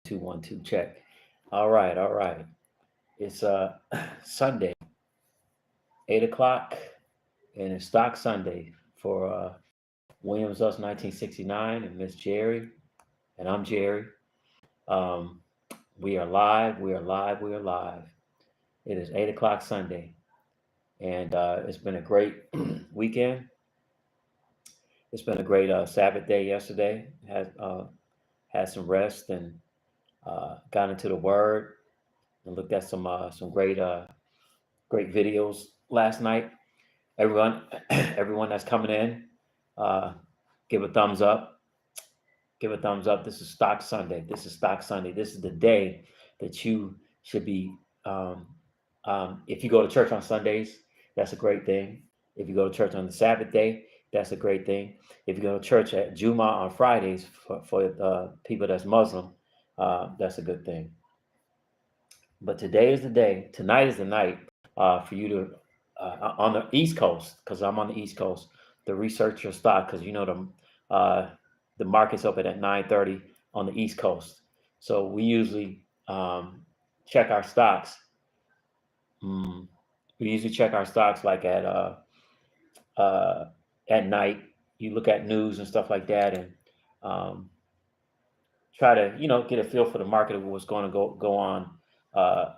2 1 2 check. All right, all right. It's Sunday, 8 o'clock, and it's Stock Sunday for Williams Us 1969 and Miss Gerry, and I'm Gerry. Um, we are live. We are live. We are live. It is 8 o'clock Sunday, and it's been a great weekend. It's been a great Sabbath day yesterday. Had some rest and got into the Word and looked at some great videos last night. Everyone, everyone that's coming in, uh, give a thumbs up. Give a thumbs up. This is Stock Sunday. This is Stock Sunday. This is the day that you should be. Um, if you go to church on Sundays, that's a great thing. If you go to church on the Sabbath day, that's a great thing. If you go to church at Juma on Fridays for people that's Muslim, that's a good thing. But today is the day. Tonight is the night for you to on the East Coast, because I'm on the East Coast, to research your stock, because the market's open at 9:30 on the East Coast. So we usually check our stocks. Mm, we usually check our stocks like uh, at night. You look at news and stuff like that, and um, try to get a feel for the market of what's going to go on uh,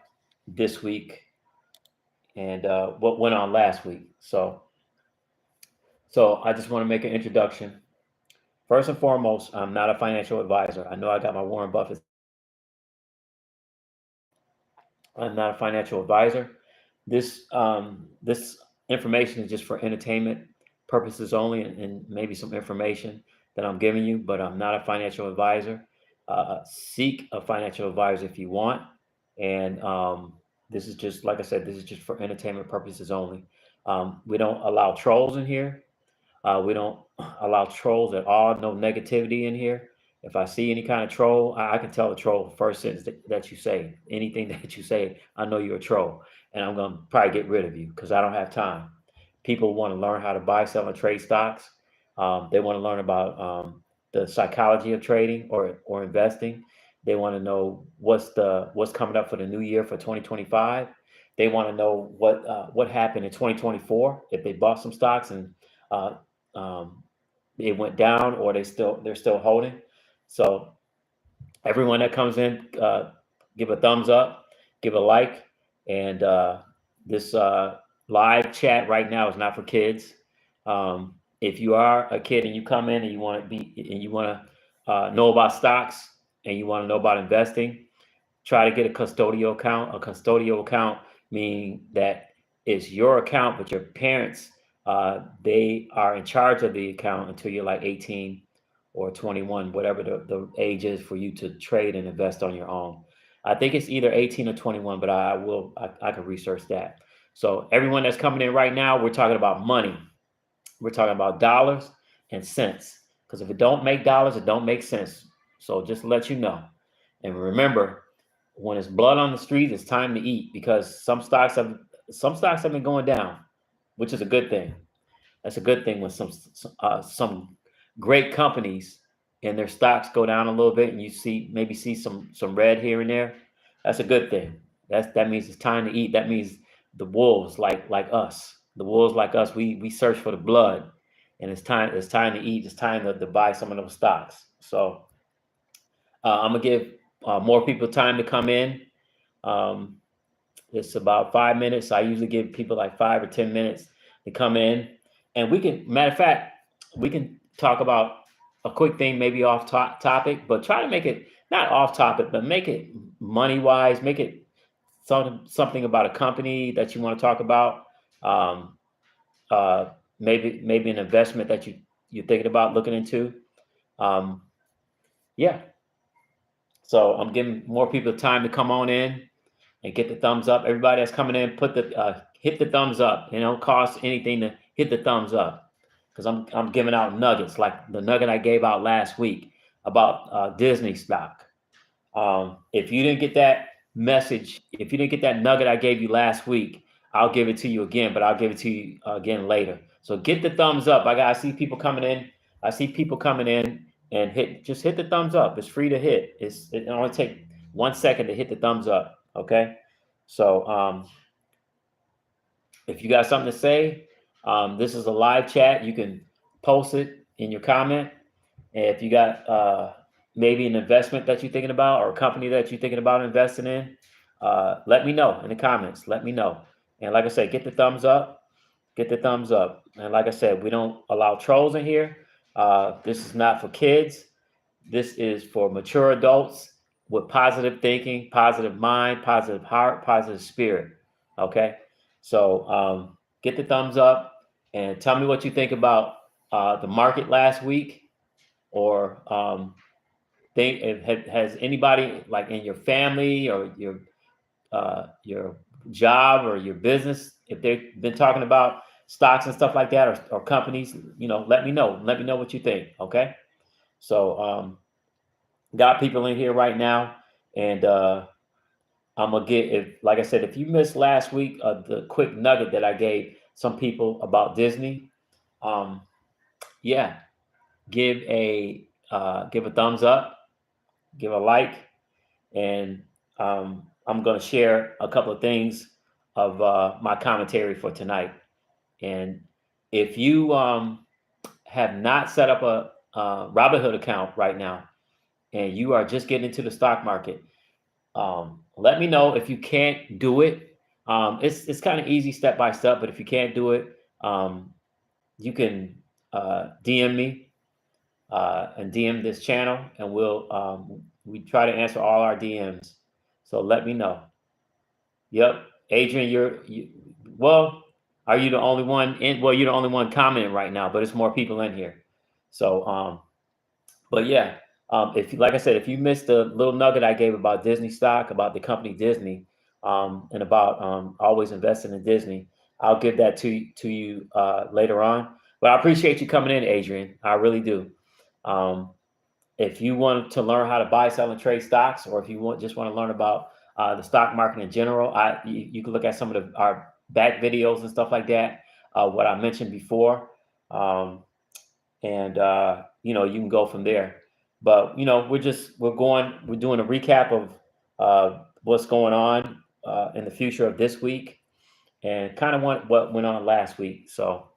this week and what went on last week. So I just want to make an introduction. First and foremost, I'm not a financial advisor. I know I got my Warren Buffett. I'm not a financial advisor. This information is just for entertainment purposes only, and maybe some information that I'm giving you. But I'm not a financial advisor. Seek a financial advisor if you want. And this is just, like I said, this is just for entertainment purposes only. We don't allow trolls in here. We don't allow trolls at all. No negativity in here. If I see any kind of troll, I can tell the troll first sentence that you say. Anything that you say, I know you're a troll, and I'm gonna probably get rid of you because I don't have time. People want to learn how to buy, sell, and trade stocks. They want to learn about the psychology of trading or investing. They want to know what's coming up for the new year for 2025. They want to know what happened in 2024 if they bought some stocks and uh, um, it went down, or they're still holding. So everyone that comes in, give a thumbs up, give a like, and this live chat right now is not for kids. If you are a kid and you come in and you want to know about stocks and you want to know about investing, try to get a custodial account. A custodial account meaning that it's your account, but your parents, they are in charge of the account until you're like 18 or 21, whatever the age is for you to trade and invest on your own. I think it's either 18 or 21, but I can research that. So everyone that's coming in right now, we're talking about money. We're talking about dollars and cents. Because if it don't make dollars, it don't make sense. So just to let you know. And remember, when it's blood on the street, it's time to eat, because some stocks have been going down, which is a good thing. That's a good thing when some great companies and their stocks go down a little bit, and you see some red here and there. That's a good thing. That means it's time to eat. That means the wolves like us, the wolves like us, we search for the blood, and it's time to eat. It's time to buy some of those stocks. So I'm gonna give more people time to come in. Um, it's about 5 minutes. I usually give people like 5 or 10 minutes to come in, and matter of fact, we can talk about a quick thing, maybe off topic, but try to make it not off topic, but make it money wise. Make it something about a company that you want to talk about. Um, maybe an investment that you're thinking about looking into. Um, yeah. So I'm giving more people time to come on in and get the thumbs up. Everybody that's coming in, hit the thumbs up. It don't cost anything to hit the thumbs up, because I'm giving out nuggets like the nugget I gave out last week about Disney stock. If you didn't get that message, if you didn't get that nugget I gave you last week, I'll give it to you again, but I'll give it to you again later. So get the thumbs up. I see people coming in. I see people coming in. and just hit the thumbs up. It's free to hit. It only take 1 second to hit the thumbs up. Okay. So if you got something to say, this is a live chat. You can post it in your comment. And if you got maybe an investment that you're thinking about or a company that you're thinking about investing in, let me know in the comments. Let me know. And like I said, get the thumbs up. Get the thumbs up. And like I said, we don't allow trolls in here. This is not for kids. This is for mature adults with positive thinking, positive mind, positive heart, positive spirit. Okay. So get the thumbs up and tell me what you think about the market last week, or has anybody like in your family or your job or your business, if they've been talking about stocks and stuff like that, or companies, let me know. Let me know what you think. Okay. So got people in here right now, and I'm gonna get, if like I said, if you missed last week, the quick nugget that I gave some people about Disney, um, yeah, give a thumbs up, give a like, and I'm gonna share a couple of things of my commentary for tonight. And if you have not set up a Robinhood account right now, and you are just getting into the stock market, let me know if you can't do it. It's kind of easy step by step, but if you can't do it, you can DM me and DM this channel, and we try to answer all our DMs. So let me know. Yep, Adrian, well. Are you the only one in? Well, you're the only one commenting right now, but it's more people in here. So but yeah, if like I said, if you missed the little nugget I gave about Disney stock, about the company Disney, and about always investing in Disney, I'll give that to you later on. But I appreciate you coming in, Adrian. I really do. If you want to learn how to buy, sell, and trade stocks, or if you just want to learn about the stock market in general, you can look at some of our back videos and stuff like that. What I mentioned before. And you can go from there. But we're doing a recap of what's going on in the future of this week, and kind of what went on last week. So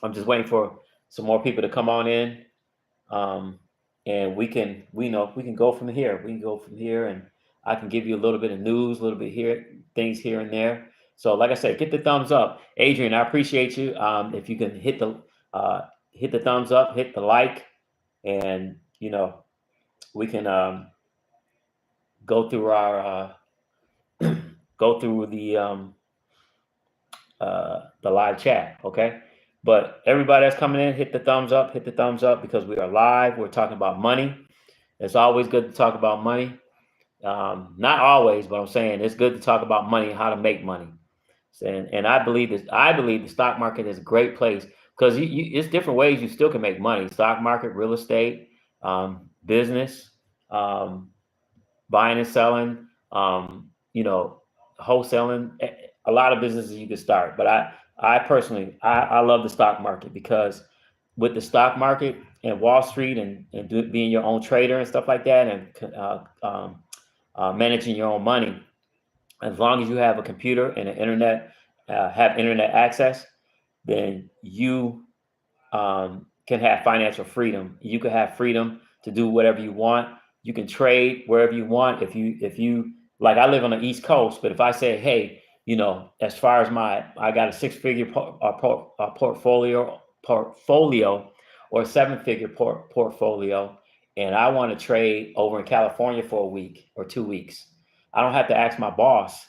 I'm just waiting for some more people to come on in, and we can go from here. We can go from here, and I can give you a little bit of news, a little bit things here and there. So like I said, get the thumbs up, Adrian. I appreciate you. If you can hit the thumbs up, hit the like, and we can go through our go through the live chat. Okay. But everybody that's coming in, hit the thumbs up, because we are live. We're talking about money. It's always good to talk about money. Not always, but I'm saying it's good to talk about money and how to make money. And I believe the stock market is a great place, because it's different ways you still can make money. Stock market, real estate, business, buying and selling, wholesaling, a lot of businesses you can start. But I personally, I love the stock market, because with the stock market and Wall Street, and being your own trader and stuff like that, and managing your own money, as long as you have a computer and an internet, have internet access, then you can have financial freedom. You can have freedom to do whatever you want. You can trade wherever you want. If you like, I live on the East Coast, but if I say, hey, as far as I got a six-figure portfolio or a seven-figure portfolio, and I want to trade over in California for a week or 2 weeks, I don't have to ask my boss,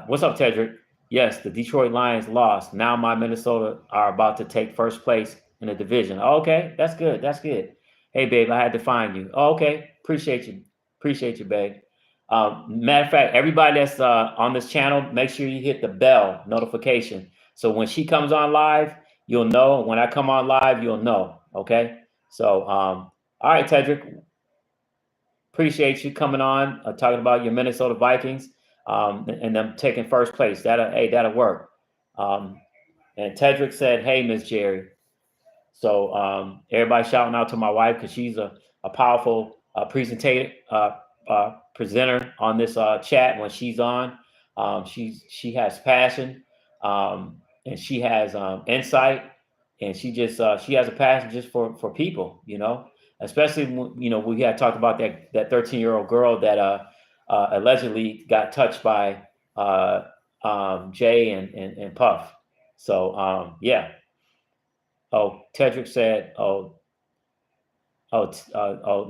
what's up, Tedrick? Yes, the Detroit Lions lost. Now my Minnesota are about to take first place in the division. Oh, okay, that's good. That's good. Hey, babe, I had to find you. Oh, okay, appreciate you, babe. Matter of fact, everybody that's on this channel, make sure you hit the bell notification. So when she comes on live, you'll know. When I come on live, you'll know. Okay. So, all right, Tedrick, appreciate you coming on, talking about your Minnesota Vikings, and them taking first place. That'll work. And Tedrick said, hey, Miss Gerry. So everybody shouting out to my wife because she's a powerful presenter on this chat when she's on. She has passion, and she has insight, and she has a passion just for people, especially when, we had talked about that 13-year-old girl that allegedly got touched by Jay and Puff. So yeah. Oh, Tedrick said,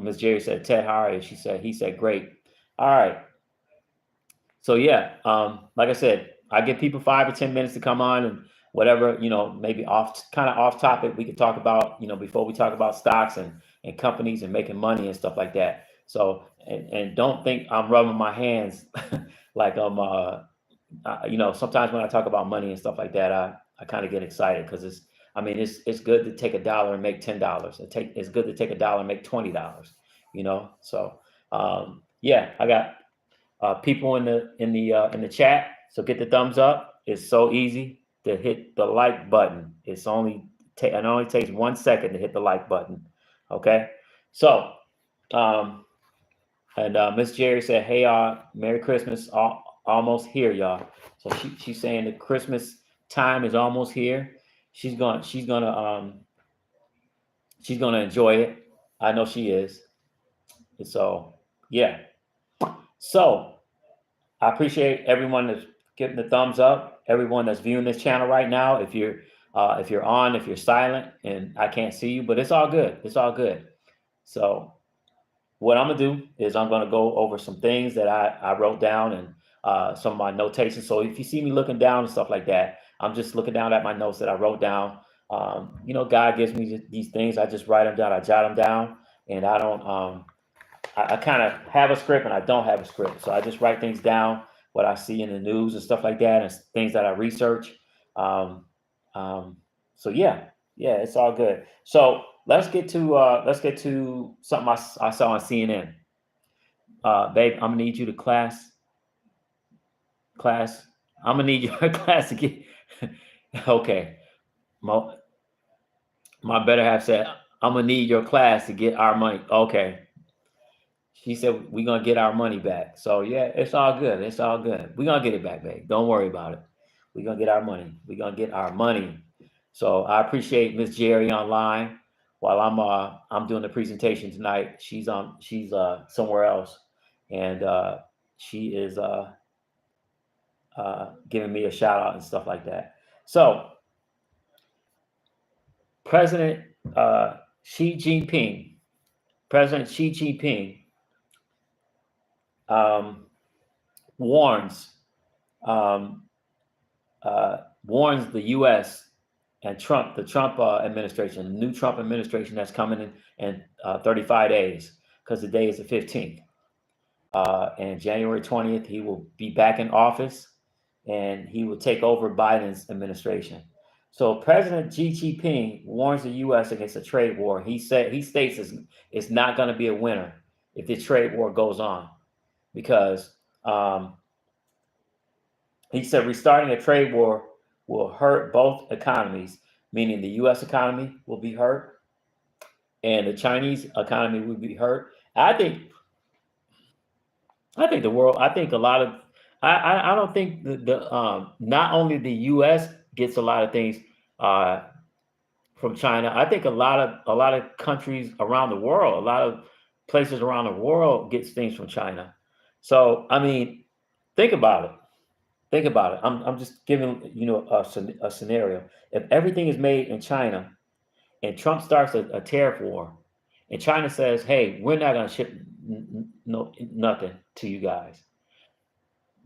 Miss Gerry said, Ted, how are you? He said, great. All right. So yeah, like I said, I give people 5 or 10 minutes to come on and whatever, maybe kind of off topic we could talk about, before we talk about stocks and companies and making money and stuff like that. So, and don't think I'm rubbing my hands like I'm, sometimes when I talk about money and stuff like that, I kind of get excited because it's good to take $1 and make $10. It's good to take $1 and make $20. So yeah, I got people in the chat. So get the thumbs up. It's so easy to hit the like button. It only takes 1 second to hit the like button. Okay, so and Miss Gerry said, "Hey, Merry Christmas! Almost here, y'all." So she's saying the Christmas time is almost here. She's gonna enjoy it. I know she is. And so yeah. So I appreciate everyone that's getting the thumbs up. Everyone that's viewing this channel right now. If you're on, if you're silent, and I can't see you, but it's all good. It's all good. So what I'm gonna do is I'm gonna go over some things that I wrote down and some of my notations. So if you see me looking down and stuff like that, I'm just looking down at my notes that I wrote down. God gives me these things. I just write them down. I jot them down, and I don't. I kind of have a script and I don't have a script. So I just write things down, what I see in the news and stuff like that, and things that I research. So yeah, it's all good. So let's get to something I saw on CNN. Babe, I'm gonna need you to class. I'm gonna need your class to get. Okay, my better half said, I'm gonna need your class to get our money. Okay. She said, we're going to get our money back. So, yeah, it's all good. It's all good. We're going to get it back, babe. Don't worry about it. We're going to get our money. We're going to get our money. So I appreciate Miss Gerry online while I'm doing the presentation tonight. She's somewhere else. And she is giving me a shout out and stuff like that. So President Xi Jinping warns the U.S. and the Trump administration, the new Trump administration that's coming in 35 days, because the day is the 15th. And January 20th, he will be back in office, and he will take over Biden's administration. So President Xi Jinping warns the U.S. against a trade war. He states it's not going to be a winner if the trade war goes on, because he said restarting a trade war will hurt both economies, meaning the U.S. economy will be hurt and the Chinese economy will be hurt. I think the world. I think a lot of. I don't think the not only the U.S. gets a lot of things from China. I think a lot of countries around the world, a lot of places around the world gets things from China. So I mean, think about it. Think about it. I'm just giving a scenario. If everything is made in China, and Trump starts a tariff war, and China says, "Hey, we're not going to ship nothing to you guys,"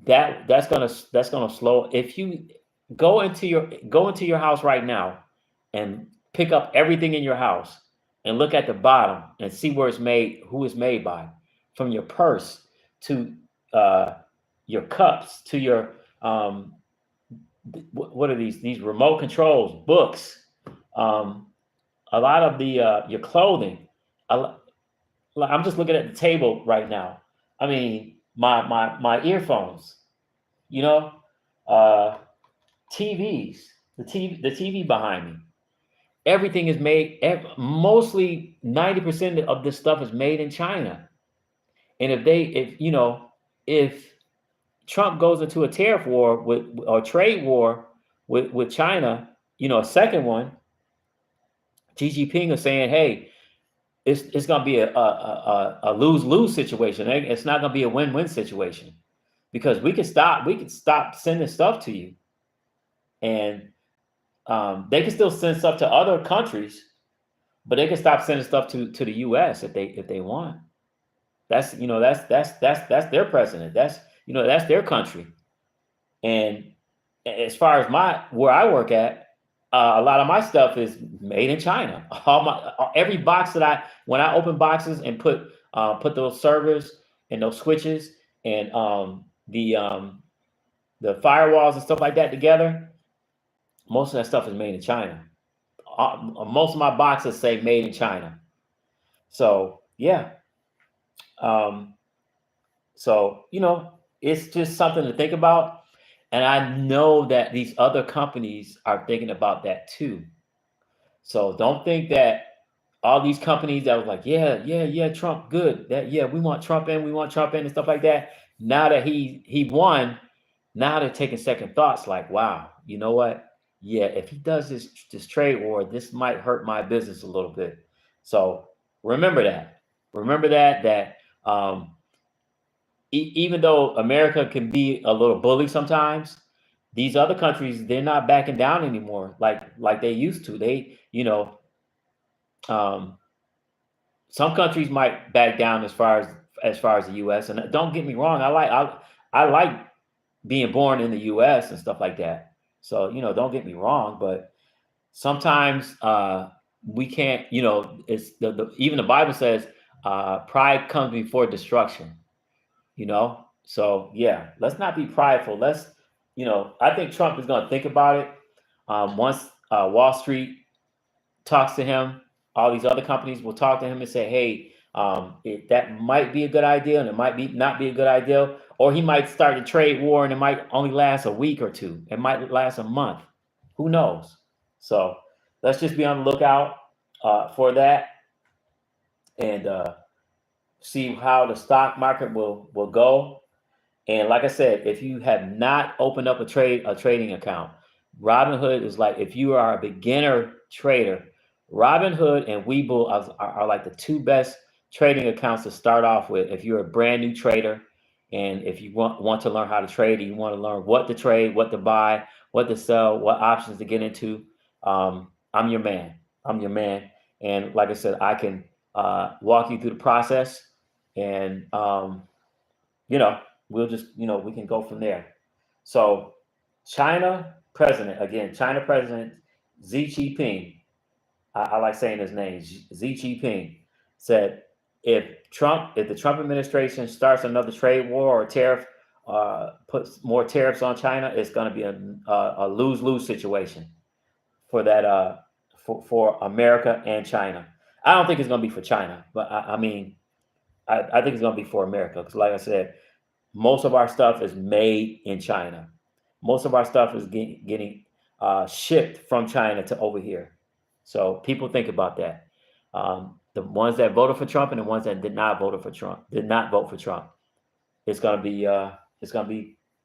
that's gonna slow. If you go into your house right now and pick up everything in your house and look at the bottom and see where it's made, who it's made by, from your purse to your cups to your what are these remote controls, books, a lot of the your clothing. I'm just looking at the table right now. I mean, my earphones, TVs, the TV behind me, everything is made, mostly 90% of this stuff is made in China. And if Trump goes into a tariff war or trade war with China, a second one, Xi Jinping is saying, hey, it's going to be a lose-lose situation. It's not going to be a win-win situation, because we could stop sending stuff to you, and they can still send stuff to other countries, but they can stop sending stuff to the U.S. if they want. That's their president. That's their country. And as far as where I work at, a lot of my stuff is made in China. Every box when I open boxes and put those servers and those switches and the firewalls and stuff like that together, most of that stuff is made in China. Most of my boxes say made in China. So yeah. So it's just something to think about. And I know that these other companies are thinking about that too. So don't think that all these companies that was like, yeah, Trump, good. We want Trump in, and stuff like that. Now that he won, now they're taking second thoughts, like, wow, you know what? Yeah, if he does this trade war, this might hurt my business a little bit. So remember that. Even though America can be a little bully sometimes, these other countries, they're not backing down anymore like they used to. Some countries might back down as far as the U.S. And don't get me wrong, I like being born in the U.S. and stuff like that. So don't get me wrong, but sometimes we can't. It's even the Bible says pride comes before destruction. So yeah, let's not be prideful. I think Trump is going to think about it. Once Wall Street talks to him, all these other companies will talk to him and say, hey, that might be a good idea, and it might not be a good idea. Or he might start a trade war and it might only last a week or two. It might last a month. Who knows? So let's just be on the lookout for that, and see how the stock market will go. And like I said, if you have not opened up a trading account, Robinhood is like, if you are a beginner trader, Robinhood and Webull are like the two best trading accounts to start off with. If you're a brand new trader, and if you want to learn how to trade, and you want to learn what to trade, what to buy, what to sell, what options to get into, I'm your man. And like I said, I can walk you through the process, and we'll just, we can go from there. So China President Xi Jinping, I like saying his name, Xi Jinping, said if the Trump administration starts another trade war or tariff, puts more tariffs on China, it's going to be a lose-lose situation for that, for America and China. I don't think it's going to be for China, but I think it's going to be for America, because like I said, most of our stuff is made in China. Most of our stuff is getting shipped from China to over here. So people think about that. The ones that voted for Trump and the ones that did not vote for Trump. It's gonna be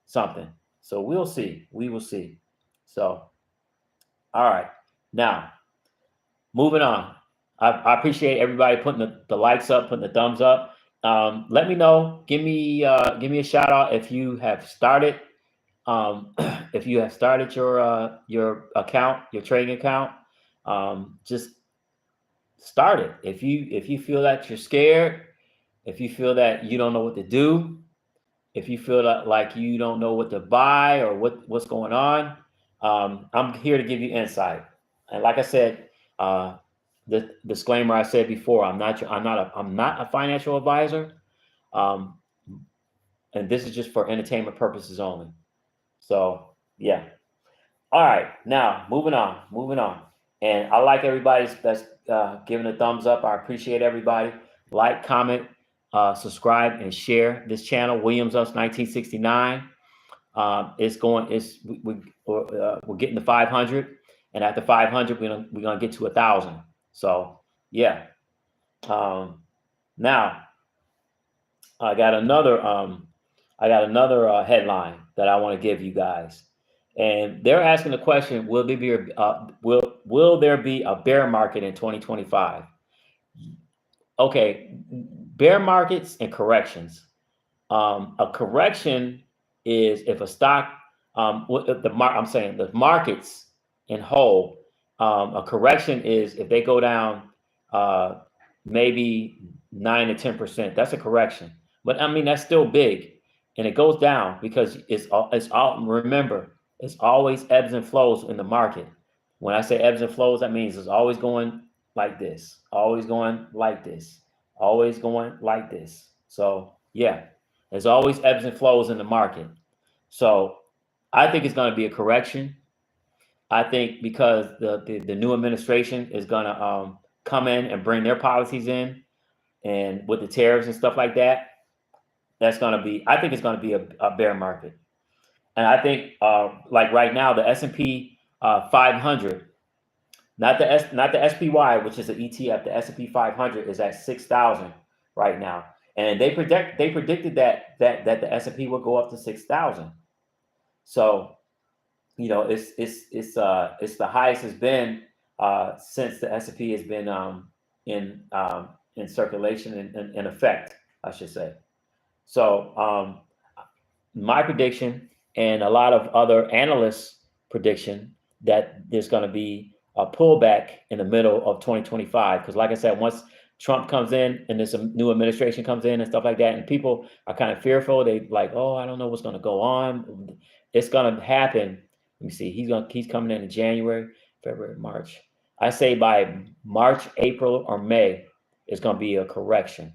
something. So we'll see. We will see. So, all right. Now, moving on. I appreciate everybody putting the likes up, putting the thumbs up. Let me know. Give me a shout out if you have started. If you have started your account, your trading account. Just start it. If you feel that you're scared, if you feel that you don't know what to do, if you feel that like you don't know what to buy or what's going on, I'm here to give you insight. And like I said, the disclaimer I said before, I'm not a financial advisor, and this is just for entertainment purposes only. So yeah. All right, now moving on. And I like everybody that's giving a thumbs up. I appreciate everybody. Like, comment, subscribe, and share this channel. Williams Us 1969. We're getting to 500. and after 500, we're gonna get to 1,000. So yeah. Now I got another headline that I want to give you guys, and they're asking the question: will there be will there be a bear market in 2025? Okay, bear markets and corrections. A correction is if a stock, I'm saying the markets in whole. A correction is if they go down uh, maybe 9 to 10%. That's a correction, but I mean that's still big, and it goes down because it's all. Remember, it's always ebbs and flows in the market. When I say ebbs and flows, that means it's always going like this, always going like this, always going like this. So yeah, there's always ebbs and flows in the market. So I think it's going to be a correction. I think because the new administration is going to come in and bring their policies in, and with the tariffs and stuff like that, that's going to be. I think it's going to be a bear market, and I think like right now the S&P 500, not the SPY, which is an ETF. The S&P 500 is at 6,000 right now, and they predicted that the S&P will go up to 6,000. So it's the highest it's been since the S&P has been in circulation and in effect, I should say. So my prediction and a lot of other analysts' prediction that there's going to be a pullback in the middle of 2025. Because, like I said, once Trump comes in and this new administration comes in and stuff like that, and people are kind of fearful, they like, oh, I don't know what's going to go on. It's going to happen. Let me see. He's coming in January, February, March. I say by March, April, or May, it's going to be a correction.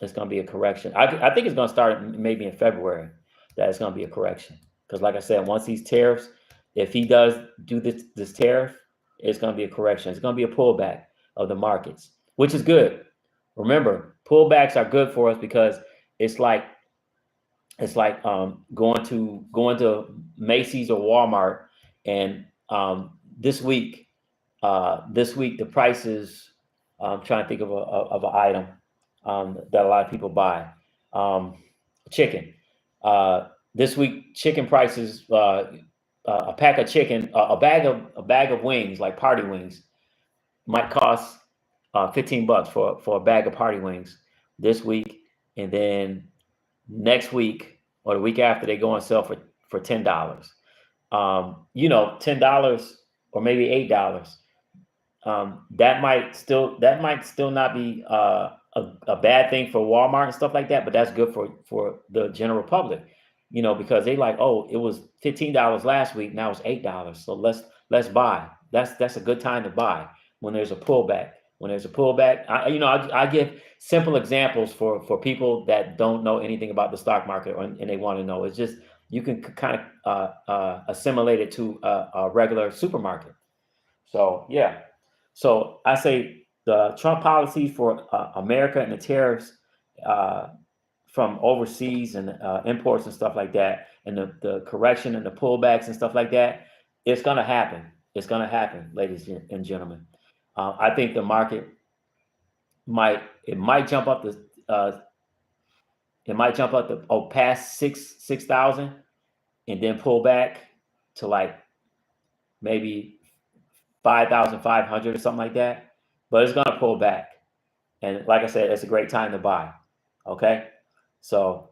It's going to be a correction. I think it's going to start maybe in February. That it's going to be a correction because, like I said, once these tariffs, if he does do this tariff, it's going to be a correction. It's going to be a pullback of the markets, which is good. Remember, pullbacks are good for us because it's like going to Macy's or Walmart, and this week the prices. I'm trying to think of an item that a lot of people buy. Chicken. This week, chicken prices. A pack of chicken, a bag of wings, like party wings, might cost $15 for a bag of party wings this week, and then next week or the week after they go on sale for $10. $10 or maybe $8. That might still not be a bad thing for Walmart and stuff like that, but that's good for the general public, because they like, oh, it was $15 last week, now it's $8, so let's buy. That's a good time to buy when there's a pullback. When there's a pullback, I give simple examples for people that don't know anything about the stock market and they want to know. It's just you can kind of assimilate it to a regular supermarket. So yeah. So I say the Trump policy for America and the tariffs from overseas and imports and stuff like that, and the correction and the pullbacks and stuff like that, it's going to happen. It's going to happen, ladies and gentlemen. I think the market might jump up past 6,000 and then pull back to like maybe 5,500 or something like that, but it's going to pull back. And like I said, it's a great time to buy. Okay. So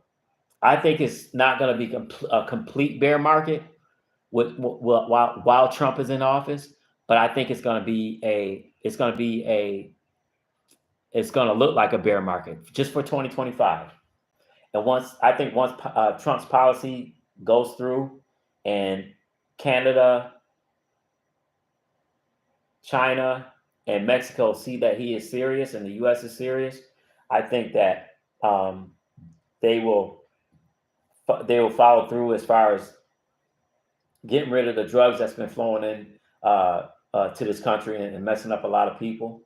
I think it's not going to be a complete bear market while Trump is in office, but I think it's going to look like a bear market just for 2025. And once Trump's policy goes through and Canada, China, and Mexico see that he is serious and the U.S. is serious, I think that they will follow through as far as getting rid of the drugs that's been flowing in to this country and messing up a lot of people,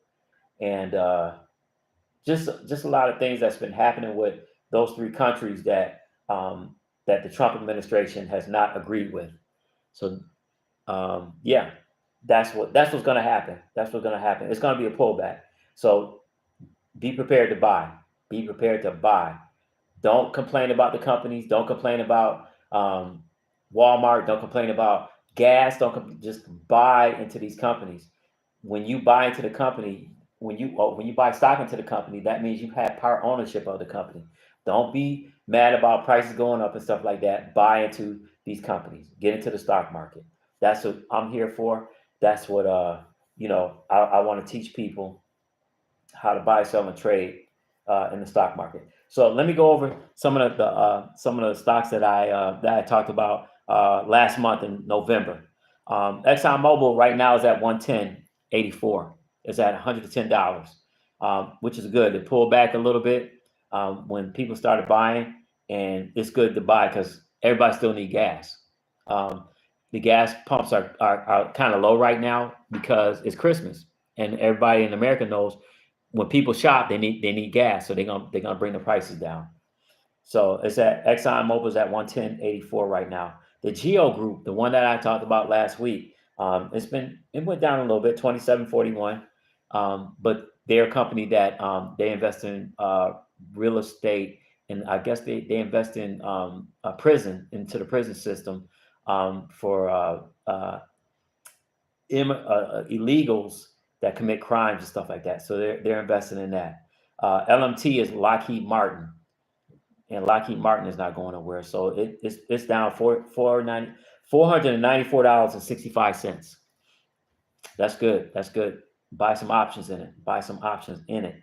and just a lot of things that's been happening with those three countries that the Trump administration has not agreed with. So yeah. That's what's going to happen. That's what's going to happen. It's going to be a pullback. So be prepared to buy. Be prepared to buy. Don't complain about the companies. Don't complain about Walmart. Don't complain about gas. Just buy into these companies. When you buy into the company, when you buy stock into the company, that means you have part ownership of the company. Don't be mad about prices going up and stuff like that. Buy into these companies. Get into the stock market. That's what I'm here for. That's what I want to teach people how to buy, sell, and trade in the stock market. So let me go over some of the stocks that I talked about last month in November. ExxonMobil right now is at 110.84. It's at $110, which is good. It pulled back a little bit when people started buying, and it's good to buy because everybody still need gas. Um, the gas pumps are kind of low right now because it's Christmas, and everybody in America knows when people shop, they need gas, so they're gonna bring the prices down. So it's at ExxonMobil's at 110.84 right now. The Geo Group, the one that I talked about last week, it went down a little bit, 27.41. But they're a company that they invest in real estate, and I guess they invest in a prison into the prison system for illegals that commit crimes and stuff like that. So they're investing in that. LMT is Lockheed Martin, and Lockheed Martin is not going nowhere. So it's down $494.65. That's good. That's good. Buy some options in it. Buy some options in it.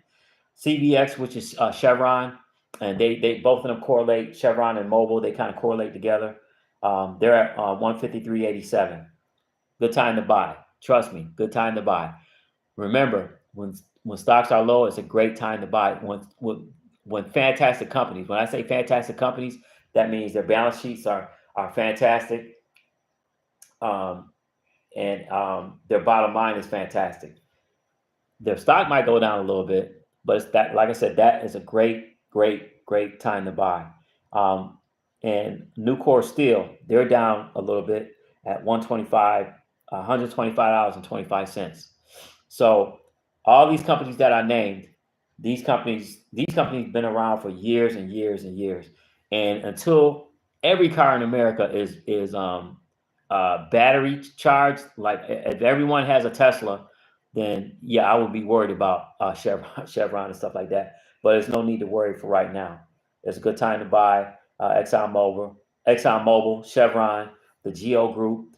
CVX, which is Chevron, and they both of them correlate. Chevron and Mobil, they kind of correlate together. They're at 153.87. Good time to buy. Trust me, good time to buy. Remember, when stocks are low, it's a great time to buy. When fantastic companies, when I say fantastic companies, that means their balance sheets are fantastic, and their bottom line is fantastic. Their stock might go down a little bit, but it's that, like I said, that is a great time to buy. Um, and Nucor Steel, they're down a little bit at 125, $125.25. So all these companies that I named, these companies been around for years and years and years. And until every car in America is battery charged, like if everyone has a Tesla, then yeah, I would be worried about Chevron and stuff like that. But there's no need to worry for right now. It's a good time to buy ExxonMobil, Chevron, the Geo Group,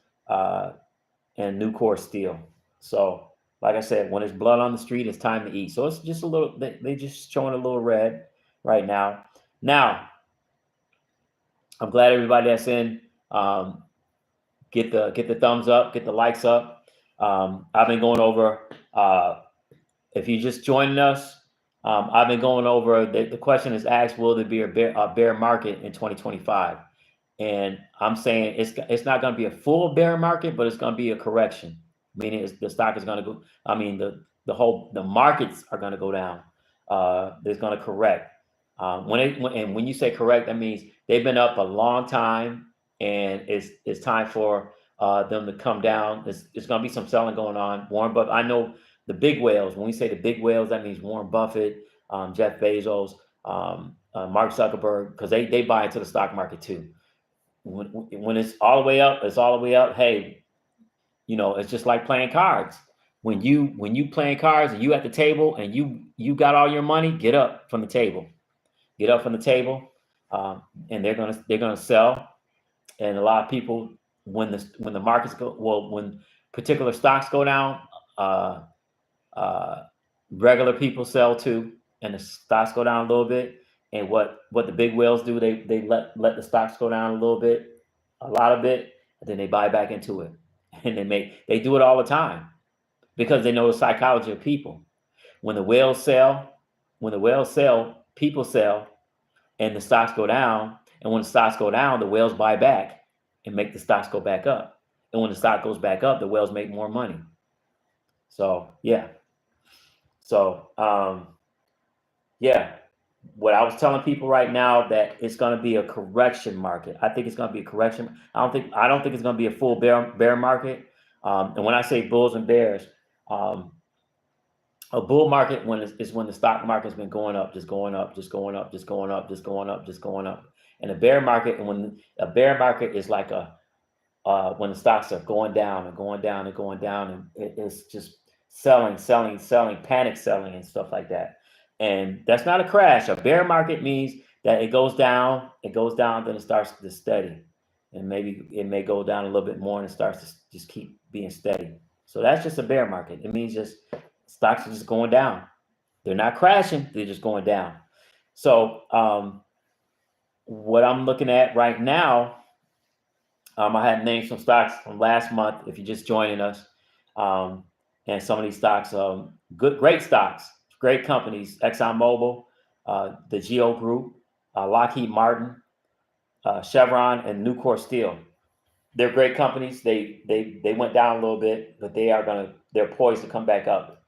and Nucor Steel. So, like I said, when there's blood on the street, it's time to eat. So it's just a little. They just showing a little red right now. Now, I'm glad everybody that's in. Get the thumbs up, get the likes up. I've been going over. If you just joining us, I've been going over. The question is asked: will there be a bear market in 2025? And I'm saying it's not going to be a full bear market, but it's going to be a correction. Meaning the stock is going to go. I mean the markets are going to go down. It's going to correct. When you say correct, that means they've been up a long time, and it's time for them to come down. It's going to be some selling going on. Warren Buffett. I know the big whales. When we say the big whales, that means Warren Buffett, Jeff Bezos, Mark Zuckerberg, because they buy into the stock market too. When it's all the way up, it's all the way up. Hey, it's just like playing cards. When you playing cards and you at the table and you got all your money, get up from the table. Get up from the table, and they're gonna sell. And a lot of people, when the markets when particular stocks go down, uh, uh, regular people sell too, and the stocks go down a little bit. And what the big whales do, they let the stocks go down a little bit, a lot of it, and then they buy back into it, and they do it all the time because they know the psychology of people. When the whales sell, people sell, and the stocks go down. And when the stocks go down, the whales buy back and make the stocks go back up. And when the stock goes back up, the whales make more money. So yeah. So yeah. What I was telling people right now that it's going to be a correction market. I think it's going to be a correction. I don't think it's going to be a full bear market. And when I say bulls and bears, um, a bull market is when the stock market's been going up, just going up, just going up, just going up, just going up, just going up. And a bear market, and when a bear market is like a when the stocks are going down and going down and going down, and it's just selling, selling, selling, panic selling, and stuff like that. And that's not a crash. A bear market means that it goes down, then it starts to steady, and maybe it may go down a little bit more, and it starts to just keep being steady. So that's just a bear market. It means just stocks are just going down. They're not crashing; they're just going down. So what I'm looking at right now, I had named some stocks from last month. If you're just joining us, um, and some of these stocks, great stocks, great companies: ExxonMobil, the Geo Group, Lockheed Martin, Chevron, and Nucor Steel. They're great companies. They went down a little bit, but they're poised to come back up,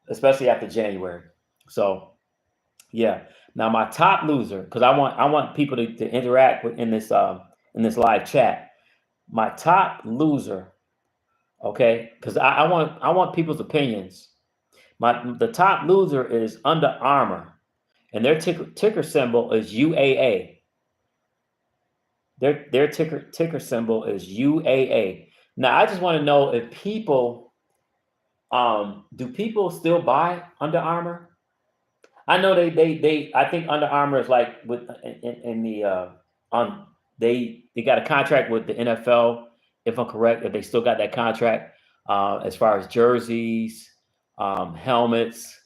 especially after January. So yeah. Now my top loser, because I want people to interact in this live chat. My top loser, okay, because I want people's opinions. The top loser is Under Armour, and their ticker symbol is UAA. Their ticker symbol is UAA. Now I just want to know if people do people still buy Under Armour? I know they I think Under Armour is like with in the on they got a contract with the NFL, if I'm correct, if they still got that contract, as far as jerseys, helmets,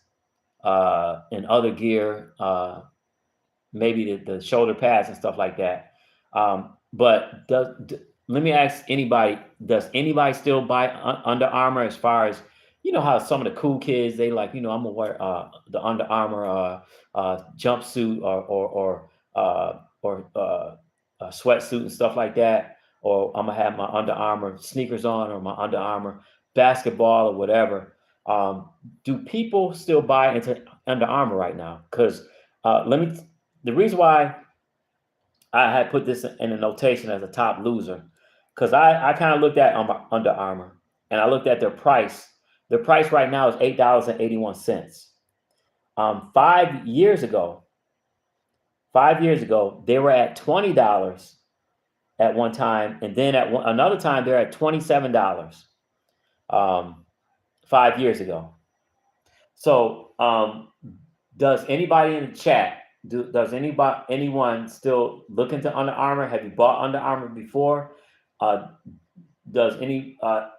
and other gear, maybe the shoulder pads and stuff like that. But let me ask anybody: does anybody still buy Under Armour? As far as you know, how some of the cool kids they like, I'm gonna wear the Under Armour jumpsuit or a sweatsuit and stuff like that, or I'm gonna have my Under Armour sneakers on or my Under Armour basketball or whatever. Do people still buy into Under Armour right now? Because the reason why I had put this in a notation as a top loser, because I kind of looked at Under Armour, and I looked at their price. Their price right now is $8.81. 5 years ago, they were at $20 at one time, and then another time they're at $27. 5 years ago. So, does anybody in the chat does anyone still look into Under Armour? Have you bought Under Armour before? Does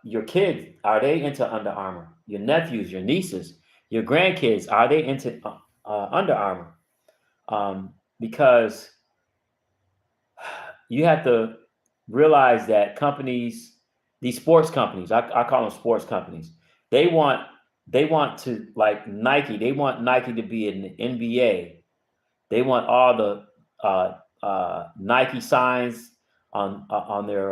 your kids, are they into Under Armour? Your nephews, your nieces, your grandkids, are they into Under Armour? Because you have to realize that companies, these sports companies, I call them sports companies, they want to, like Nike, they want Nike to be in the NBA. They want all the Nike signs on their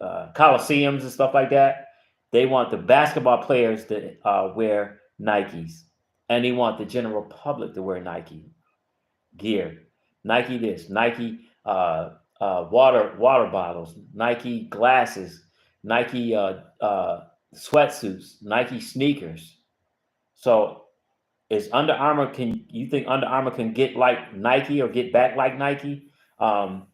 coliseums and stuff like that. They want the basketball players to wear Nikes, and they want the general public to wear Nike gear. Nike this, Nike water bottles, Nike glasses, Nike sweatsuits, Nike sneakers. So is Under Armour, can you think Under Armour can get like Nike or get back like Nike? And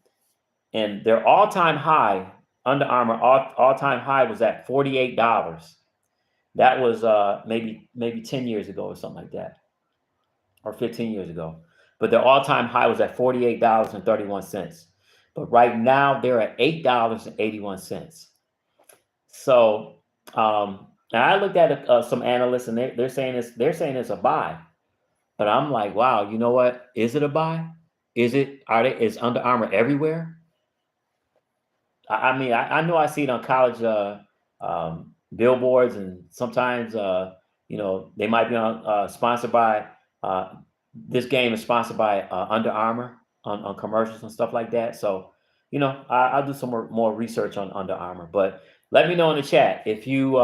their all-time high, Under Armour all-time high was at $48. That was maybe 10 years ago or something like that, or 15 years ago. But their all-time high was at $48.31. But right now they're at $8.81. So and I looked at some analysts, and they're saying it's a buy. But I'm like, wow, you know what? Is it a buy? Is Under Armour everywhere? I mean, I know I see it on college billboards, and sometimes they might be on sponsored by this game is sponsored by Under Armour on commercials and stuff like that. So I'll do some more research on Under Armour. But let me know in the chat if you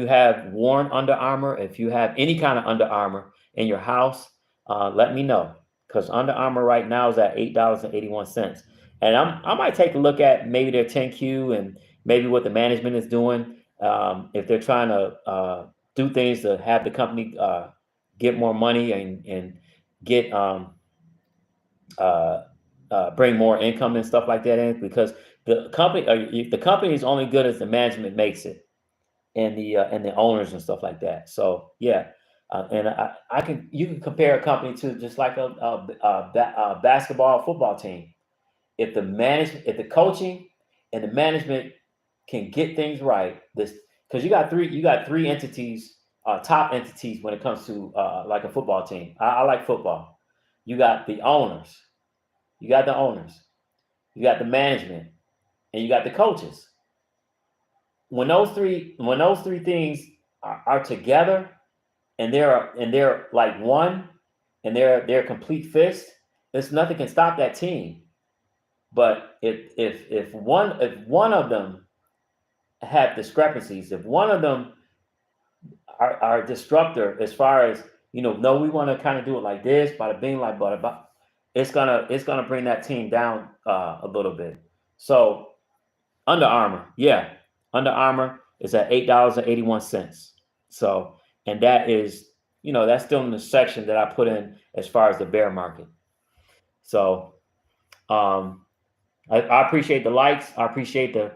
have worn Under Armour, if you have any kind of Under Armour in your house. Let me know, because Under Armour right now is at $8.81. and I might take a look at maybe their 10Q and maybe what the management is doing. If they're trying to do things to have the company get more money and get uh, bring more income and stuff like that in, because the company is only good as the management makes it, and the owners and stuff like that. So yeah, and I can you can compare a company to just like a basketball football team. If the coaching and the management can get things right, this because you got three entities, top entities when it comes to like a football team. I like football. You got the owners, you got the owners, you got the management, and you got the coaches. When those three things are together, and they're like one, and they're complete fist, there's nothing can stop that team. But if one of them have discrepancies, if one of them are a disruptor as far as no, we want to kind of do it like this, bada bing, like bada, it's gonna bring that team down a little bit. So Under Armour, yeah, Under Armour is at $8.81. So, and that is, that's still in the section that I put in as far as the bear market. So, um, I appreciate the likes. I appreciate the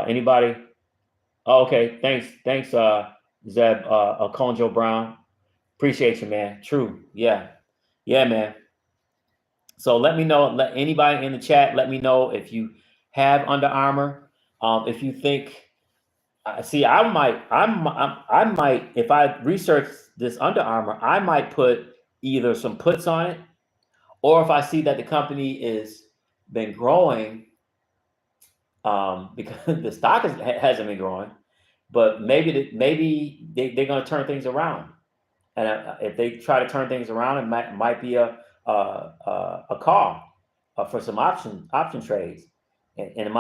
anybody. Oh, okay, thanks, Zeb Conjo Brown. Appreciate you, man. True, yeah, yeah, man. So let me know. Let anybody in the chat let me know if you have Under Armour. If you think, see, I might, if I research this Under Armour, I might put either some puts on it, or if I see that the company is been growing, because the stock hasn't been growing, but maybe they're going to turn things around. And if they try to turn things around, it might be a call for some option trades, and it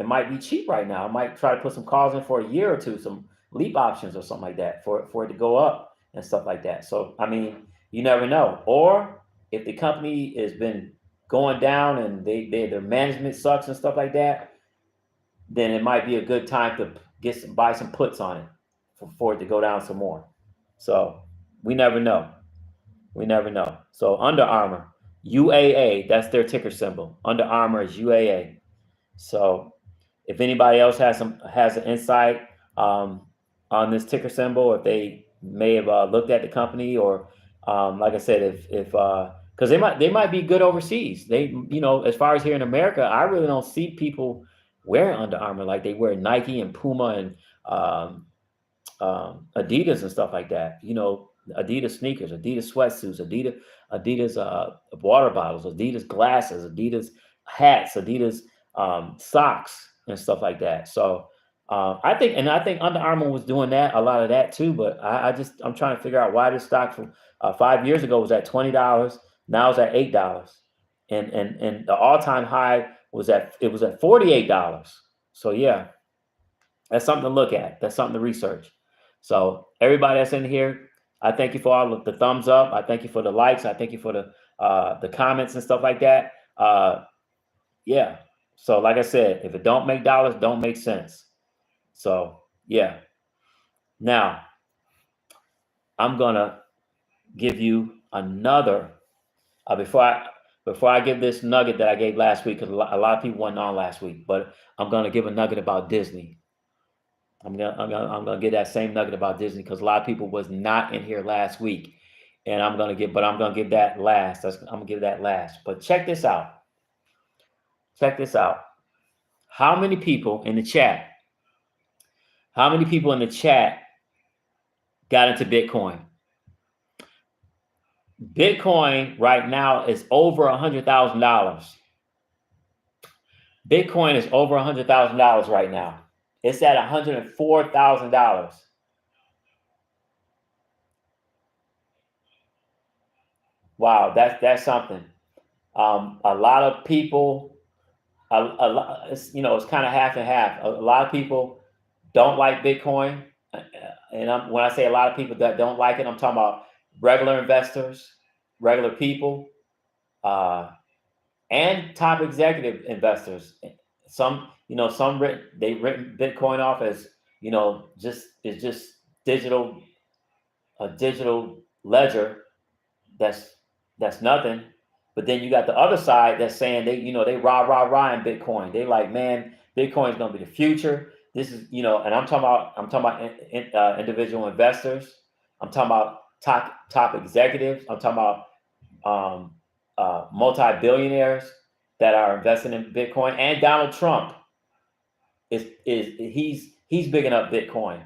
might be cheap right now. I might try to put some calls in for a year or two, some leap options or something like that for it to go up and stuff like that. So I mean, you never know. Or if the company has been going down and their management sucks and stuff like that, then it might be a good time to buy some puts on it for it to go down some more. So we never know. We never know. So Under Armour, UAA, that's their ticker symbol. Under Armour is UAA. So if anybody else has an insight on this ticker symbol, if they may have looked at the company, or like I said, if because they might be good overseas. They as far as here in America, I really don't see people wearing Under Armour like they wear Nike and Puma and um, Adidas and stuff like that. Adidas sneakers, Adidas sweatsuits, Adidas water bottles, Adidas glasses, Adidas hats, Adidas socks and stuff like that. So I think Under Armour was doing that, a lot of that too. But I'm trying to figure out why this stock from 5 years ago was at $20, now it's at $8, and the all time high was at $48. So yeah, that's something to look at. That's something to research. So everybody that's in here, I thank you for all of the thumbs up. I thank you for the likes. I thank you for the comments and stuff like that. Yeah. So like I said, if it don't make dollars, don't make sense. So yeah. Now I'm gonna give you another before I give this nugget that I gave last week, because a lot of people weren't on last week, but I'm gonna give a nugget about Disney. I'm gonna get that same nugget about Disney, because a lot of people was not in here last week, and I'm gonna give that last. I'm gonna give that last. But check this out. Check this out. How many people in the chat? How many people in the chat got into Bitcoin? Bitcoin right now is over $100,000. Bitcoin is over $100,000 right now. It's at $104,000. Wow, that's something. A lot of people, it's kind of half and half. A lot of people don't like Bitcoin, and when I say a lot of people that don't like it, I'm talking about regular investors, regular people. Uh, and top executive investors. Some, they've written Bitcoin off as, just digital, a digital ledger that's nothing. But then you got the other side that's saying they rah in Bitcoin. They like, man, Bitcoin is going to be the future. This is, and I'm talking about individual investors. I'm talking about top executives. I'm talking about multi-billionaires that are investing in Bitcoin. And Donald Trump he's bigging up Bitcoin.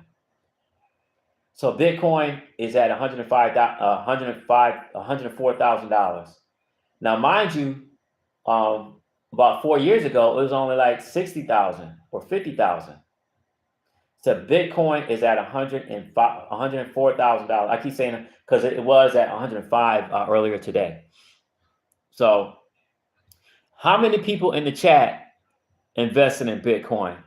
So Bitcoin is at $104,000. Now, mind you, about 4 years ago, it was only like 60,000 or 50,000. So Bitcoin is at $104,000. I keep saying because it was at 105 earlier today. So, how many people in the chat invested in Bitcoin?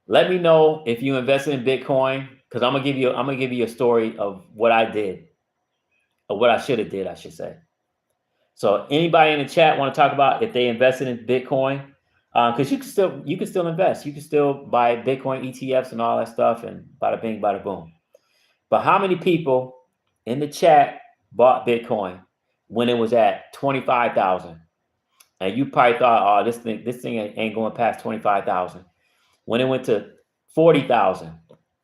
Let me know if you invested in Bitcoin, because I'm gonna give you a story of what I did, or what I should have did, I should say. So anybody in the chat want to talk about if they invested in Bitcoin? Because you can still invest. You can still buy Bitcoin ETFs and all that stuff, and bada bing, bada boom. But how many people in the chat bought Bitcoin when it was at 25,000? And you probably thought, oh, this thing ain't going past 25,000. When it went to 40,000,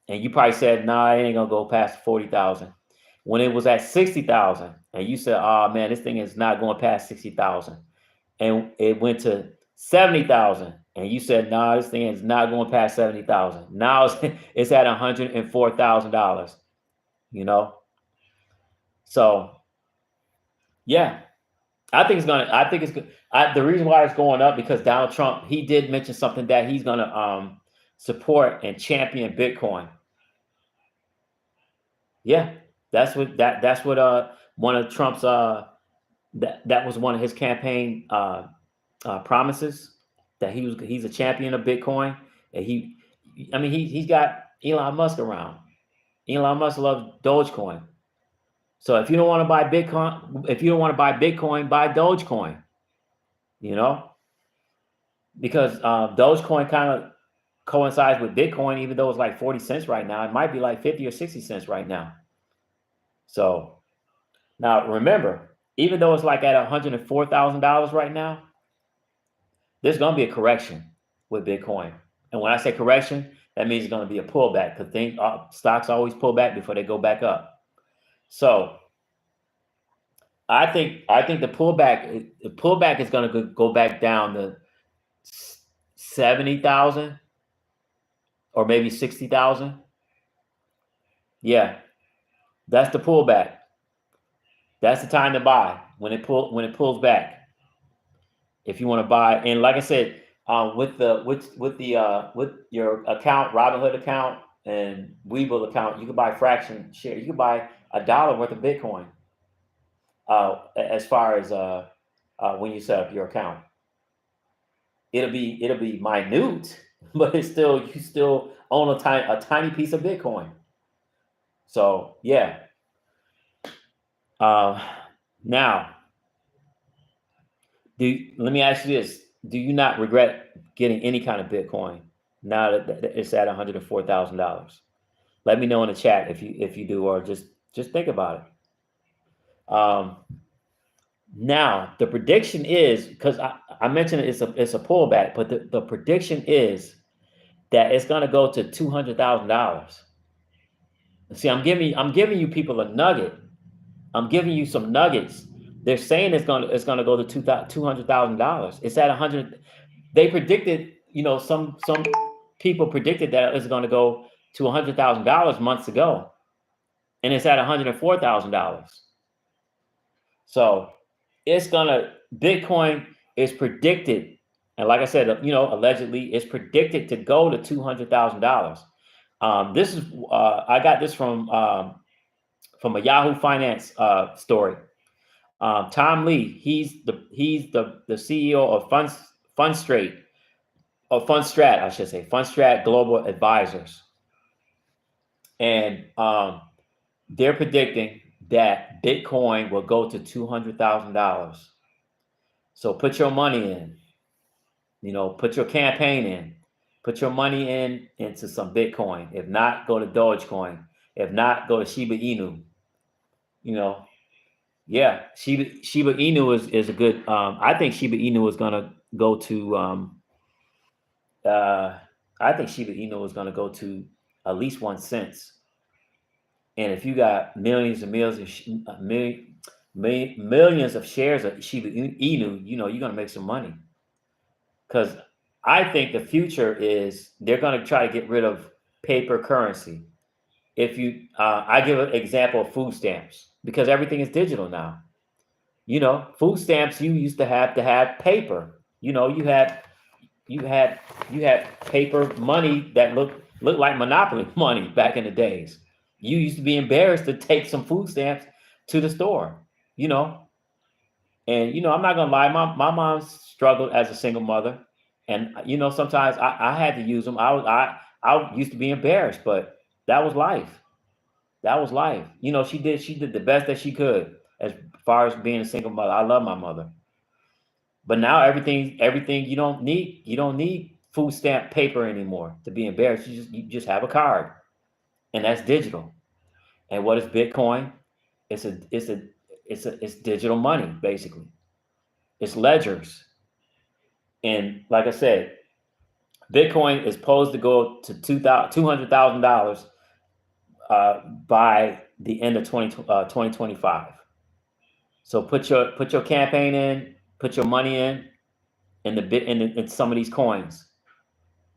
and you probably said, nah, it ain't gonna go past 40,000. When it was at 60,000, and you said, oh man, this thing is not going past 60,000. And it went to 70,000, and you said, nah, this thing is not going past 70,000. Now it's at $104,000. So yeah, I think it's good. The reason why it's going up because Donald Trump, he did mention something that he's gonna support and champion Bitcoin. Yeah, that's what one of Trump's that was one of his campaign promises, that he's a champion of Bitcoin. And he's got Elon Musk around. Elon Musk loves Dogecoin. So if you don't want to buy Bitcoin, buy Dogecoin. Because Dogecoin kind of coincides with Bitcoin, even though it's like 40 cents right now. It might be like 50 or 60 cents right now. So now remember, even though it's like at $104,000 right now, there's going to be a correction with Bitcoin. And when I say correction, that means it's going to be a pullback, because stocks always pull back before they go back up. So I think the pullback is going to go back down to 70,000 or maybe 60,000. Yeah, that's the pullback. That's the time to buy when it pulls back. If you want to buy, and like I said, with your account, Robinhood account and Webull account, you can buy fraction share. You can buy $1 worth of Bitcoin. As far as when you set up your account, it'll be minute, but you still own a tiny piece of Bitcoin. So yeah. Now, let me ask you this: do you not regret getting any kind of Bitcoin now that it's at $104,000? Let me know in the chat if you do, or just think about it. Now the prediction is, because I mentioned it's a pullback, but the prediction is that it's going to go to $200,000. See, I'm giving you people a nugget. I'm giving you some nuggets. They're saying it's gonna go to $200,000. It's at 100. They predicted, some people predicted that it's going to go to $100,000 months ago, and it's at $104,000. So Bitcoin is predicted, and like I said, allegedly, it's predicted to go to $200,000. This is I got this from a Yahoo Finance story. Tom Lee, he's the CEO of Fundstrat Global Advisors, and they're predicting that Bitcoin will go to $200,000. So put your money in, put your campaign in, put your money into some Bitcoin. If not, go to Dogecoin. If not, go to Shiba Inu. Yeah, Shiba Inu is a good. I think Shiba Inu is gonna go to. Uh, I think Shiba Inu is gonna go to at least 1 cent. And if you got millions and millions of millions of shares of Shiba Inu, you're gonna make some money. Because I think the future is they're gonna try to get rid of paper currency. If you, I give an example of food stamps because everything is digital now. Food stamps you used to have paper. You had paper money that looked like Monopoly money back in the days. You used to be embarrassed to take some food stamps to the store, you know. And I'm not gonna lie, my mom struggled as a single mother, and sometimes I had to use them. I used to be embarrassed, but that was life. That was life. She did the best that she could as far as being a single mother. I love my mother. But now everything you don't need food stamp paper anymore to be embarrassed. You just have a card, and that's digital. And what is Bitcoin? It's digital money basically. It's ledgers, and like I said, Bitcoin is supposed to go to $200,000 by the end of 2025. So put your campaign in, put your money in the bit in some of these coins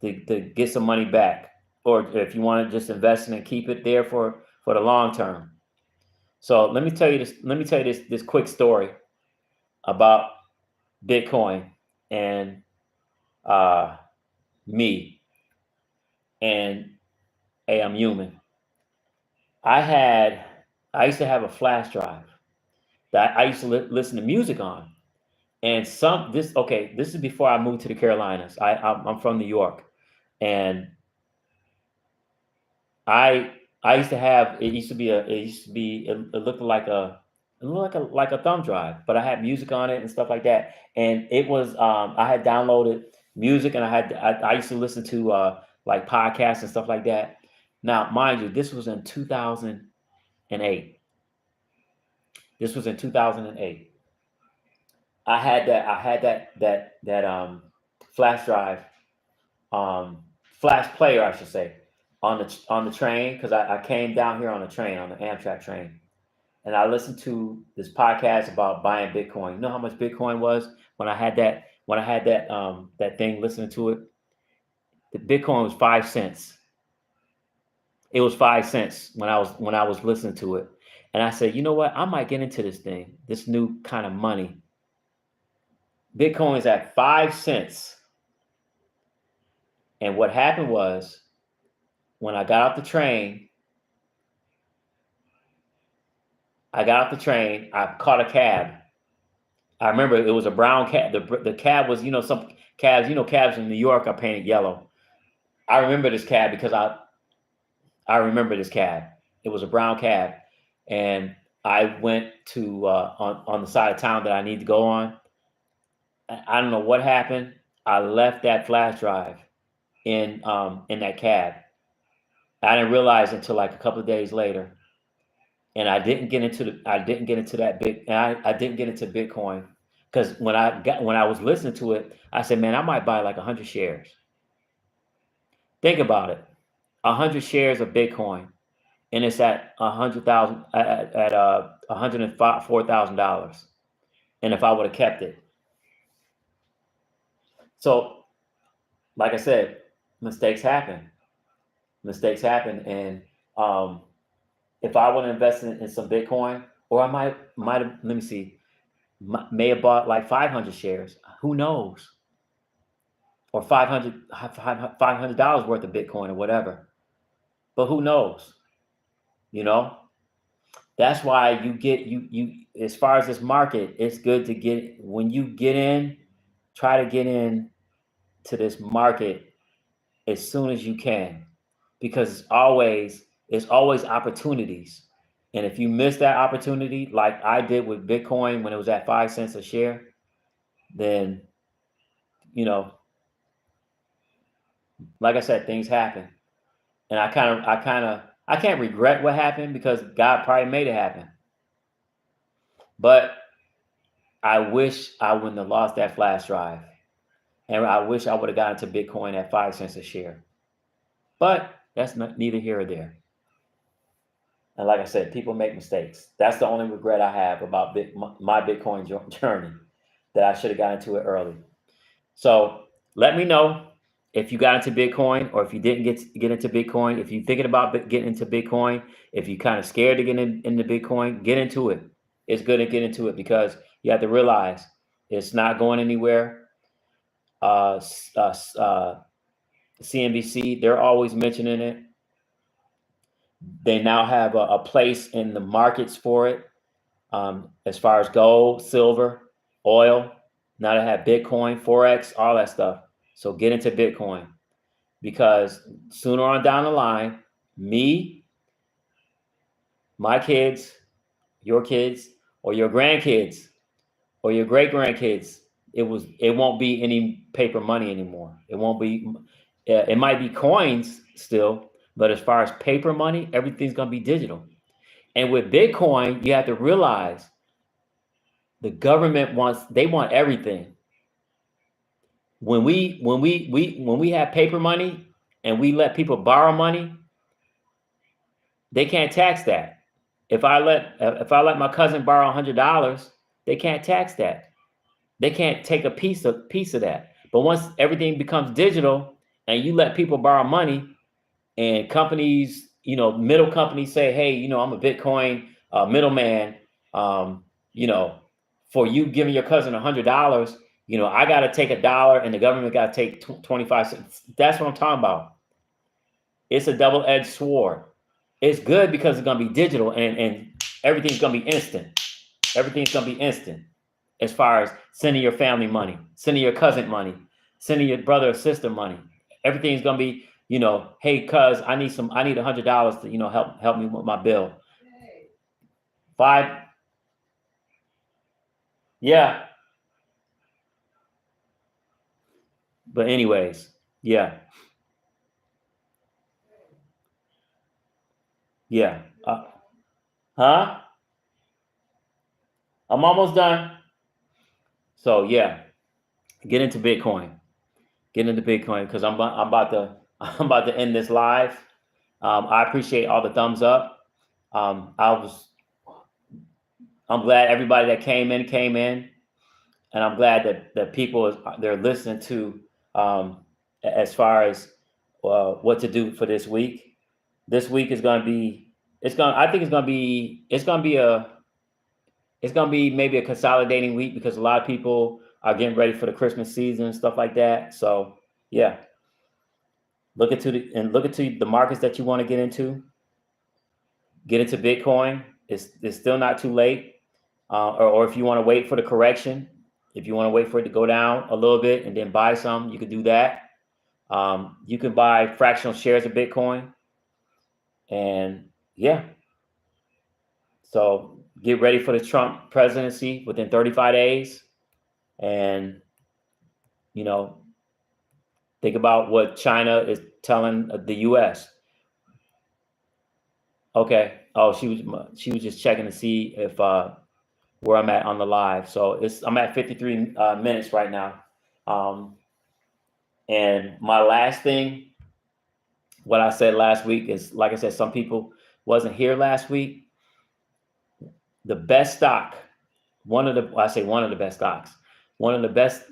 to get some money back, or if you want to just invest in and keep it there for the long term. So let me tell you this. Let me tell you this quick story about Bitcoin and uh, me and hey, I'm human. I used to have a flash drive that I used to listen to music on, and this is before I moved to the Carolinas. I'm from New York, and I used to have it looked like a thumb drive, but I had music on it and stuff like that. And it was I had downloaded music, and I used to listen to like podcasts and stuff like that. Now, mind you, this was in 2008. This was in 2008. I had that flash drive, flash player, I should say, on the train because I came down here on the train, on the Amtrak train, and I listened to this podcast about buying Bitcoin. You know how much Bitcoin was when I had that thing listening to it. The Bitcoin was 5 cents. It was 5 cents when I was listening to it, and I said, you know what? I might get into this thing, this new kind of money. Bitcoin is at 5 cents, and what happened was when I got off the train, I caught a cab. I remember it was a brown cab. The cab was, some cabs, cabs in New York are painted yellow. I remember this cab because I remember this cab. It was a brown cab, and I went to on the side of town that I need to go on. I don't know what happened. I left that flash drive in that cab. I didn't realize until like a couple of days later, and I didn't get into that big, and I didn't get into Bitcoin because when I was listening to it, I said, man, I might buy like 100 shares. Think about it, 100 shares of Bitcoin, and it's at 100,000 at $104,000. And if I would have kept it, so like I said, mistakes happen. And if I would have invested in some Bitcoin, or I might have, let me see, may have bought like 500 shares. Who knows? Or $500 worth of Bitcoin or whatever. But who knows? You know, that's why you as far as this market, it's good to get when you get in, try to get in to this market as soon as you can, because it's always opportunities. And if you miss that opportunity, like I did with Bitcoin when it was at 5 cents a share, then, you know, like I said, things happen. And I can't regret what happened because God probably made it happen. But I wish I wouldn't have lost that flash drive. And I wish I would have gotten to Bitcoin at 5 cents a share. But that's neither here or there. And like I said, people make mistakes. That's the only regret I have about my Bitcoin journey, that I should have gotten into it early. So let me know if you got into Bitcoin, or if you didn't get into Bitcoin. If you're thinking about getting into Bitcoin, if you're kind of scared to get into Bitcoin, get into it. It's good to get into it because you have to realize it's not going anywhere. CNBC, they're always mentioning it. They now have a place in the markets for it, as far as gold, silver, oil. Now they have Bitcoin, Forex, all that stuff. So get into Bitcoin, because sooner on down the line, me, my kids, your kids, or your grandkids, or your great grandkids, it won't be any paper money anymore. It won't be. It might be coins still, but as far as paper money, everything's gonna be digital. And with Bitcoin, you have to realize the government want everything. When we have paper money and we let people borrow money, they can't tax that. If I let my cousin borrow $100, they can't tax that. They can't take a piece of that. But once everything becomes digital and you let people borrow money, and companies, middle companies say, hey, I'm a Bitcoin middleman, you know, for you giving your cousin $100, I got to take $1 and the government got to take 25 cents. That's what I'm talking about. It's a double-edged sword. It's good because it's going to be digital, and everything's going to be instant. Everything's going to be instant as far as sending your family money, sending your cousin money, sending your brother or sister money. Everything's going to be, hey, cuz I need $100 to, help me with my bill. 5. Yeah. But anyways, yeah. Yeah. Huh? I'm almost done. So yeah, get into Bitcoin. Get into Bitcoin, because I'm about to I'm about to end this live. I appreciate all the thumbs up. I'm glad everybody that came in, and I'm glad that people they're listening to, as far as what to do for this week. This week is going to be I think it's going to be maybe a consolidating week, because a lot of people are getting ready for the Christmas season and stuff like that. So yeah, look into the markets that you want to get into. Get into Bitcoin. It's still not too late. Or if you want to wait for the correction, if you want to wait for it to go down a little bit and then buy some, you can do that. You can buy fractional shares of Bitcoin. And yeah, so get ready for the Trump presidency within 35 days. And, think about what China is telling the U.S. Okay. Oh, she was just checking to see if where I'm at on the live. So I'm at 53 minutes right now. And my last thing, what I said last week is, like I said, some people wasn't here last week. The best stock, one of the best stocks, one of the best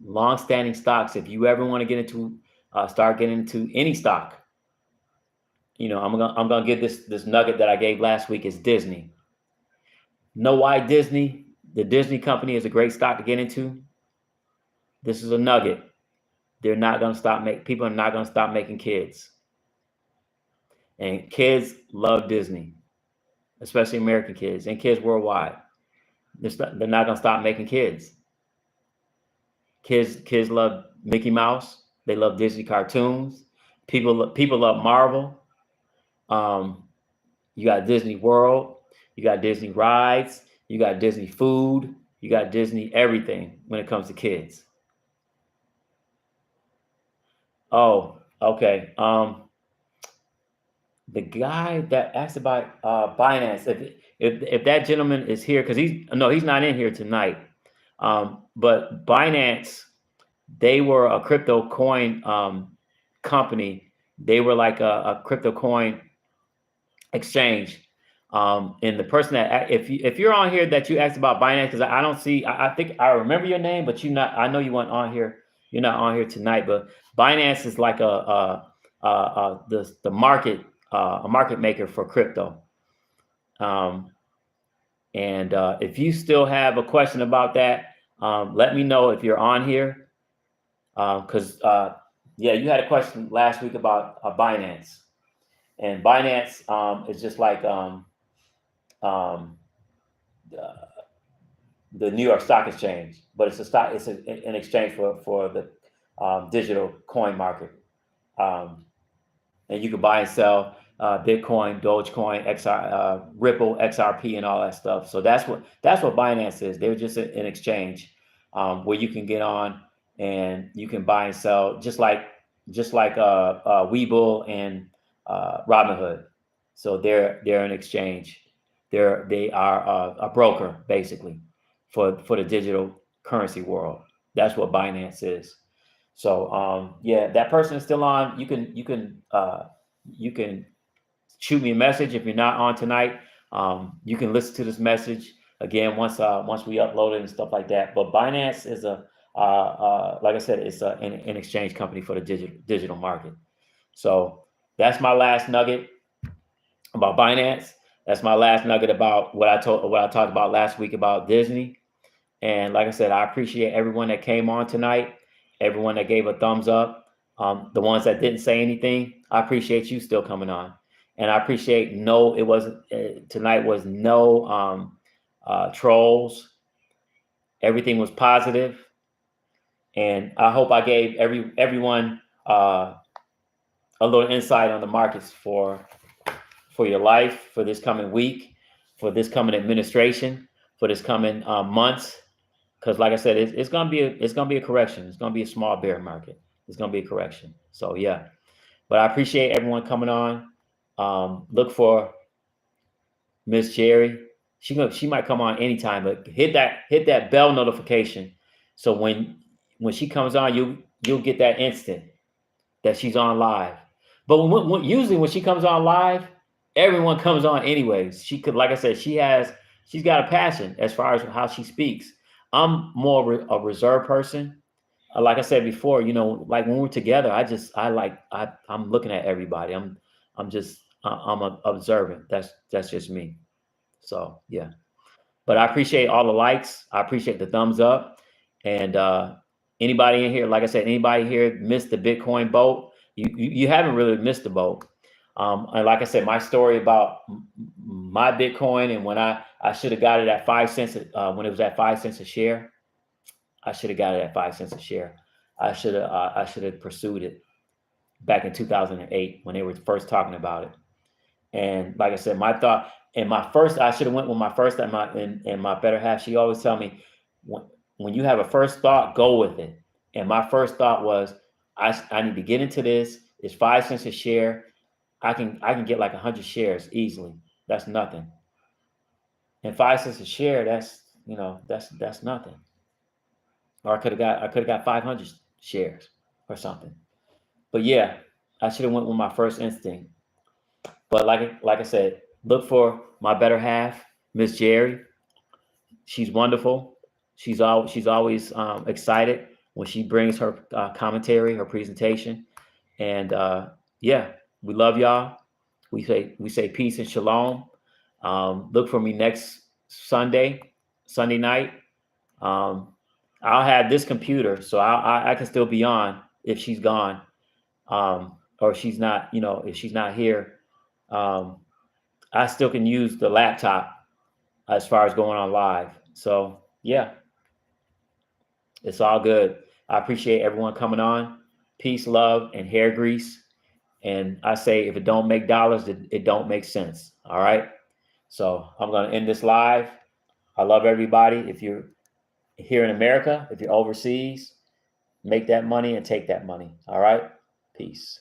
long-standing stocks, if you ever want to get into, start getting into any stock, I'm gonna give this nugget that I gave last week, is Disney. Know why Disney? The Disney company is a great stock to get into. This is a nugget. They're not gonna stop people are not gonna stop making kids, and kids love Disney, especially American kids and kids worldwide. They're not gonna stop making kids. Kids love Mickey Mouse. They love Disney cartoons. People love Marvel. You got Disney World. You got Disney rides. You got Disney food. You got Disney everything when it comes to kids. Oh, okay. The guy that asked about Binance, if that gentleman is here, because he's not in here tonight. But Binance, they were a crypto coin company. They were like a crypto coin exchange. And the person that if you're on here that you asked about Binance, because I don't see, I think I remember your name, but you not. I know you weren't on here. You're not on here tonight. But Binance is like the market a market maker for crypto. Um, and if you still have a question about that, let me know if you're on here. Because yeah, you had a question last week about Binance, and Binance is just like um, uh, the New York Stock Exchange, but it's a stock. It's an exchange for the digital coin market, and you can buy and sell Bitcoin, Dogecoin, Ripple, XRP, and all that stuff. So that's what Binance is. They're just an exchange where you can get on and you can buy and sell, just like Webull and Robinhood. So they're an exchange. They are a broker basically for the digital currency world. That's what Binance is. So yeah, that person is still on. You can shoot me a message if you're not on tonight. You can listen to this message again once we upload it and stuff like that. But Binance is like I said, it's an exchange company for the digital market. So that's my last nugget about Binance. That's my last nugget about what I talked about last week about Disney. And like I said, I appreciate everyone that came on tonight, everyone that gave a thumbs up. The ones that didn't say anything, I appreciate you still coming on. And I appreciate it wasn't tonight was no trolls. Everything was positive, and I hope I gave everyone a little insight on the markets for your life, for this coming week, for this coming administration, for this coming months. Because like I said, it's gonna be a correction. It's gonna be a small bear market. It's gonna be a correction. So yeah, but I appreciate everyone coming on. Look for Miss Gerry. She might come on anytime, but hit that bell notification. So when she comes on, you'll get that instant that she's on live. But usually when she comes on live, everyone comes on anyways. She could, like I said, she's got a passion as far as how she speaks. I'm more a reserved person. Like I said before, like when we're together, I'm looking at everybody. I'm observant. That's just me. So yeah. But I appreciate all the likes. I appreciate the thumbs up. And anybody in here, like I said, anybody here missed the Bitcoin boat? You haven't really missed the boat. And like I said, my story about my Bitcoin and when I should have got it at 5 cents when it was at 5 cents a share. I should have got it at 5 cents a share. I should have pursued it back in 2008 when they were first talking about it. And like I said, my thought and I should have went with my first and my better half. She always tell me when you have a first thought, go with it. And my first thought was I need to get into this. It's 5 cents a share. I can get like 100 shares easily. That's nothing. And 5 cents a share, that's nothing. Or I could have got 500 shares or something. But yeah, I should have went with my first instinct. But like I said, look for my better half, Miss Gerry. She's wonderful. She's always excited when she brings her commentary, her presentation, and yeah, we love y'all. We say peace and shalom. Look for me next Sunday night. Um, I'll have this computer, so I can still be on if she's gone, or she's not. If she's not here, I still can use the laptop as far as going on live. So yeah, it's all good. I appreciate everyone coming on. Peace, love, and hair grease. And I say, if it don't make dollars, it don't make sense. All right. So I'm gonna end this live. I love everybody. If you're here in America, if you're overseas, make that money and take that money. All right. Peace.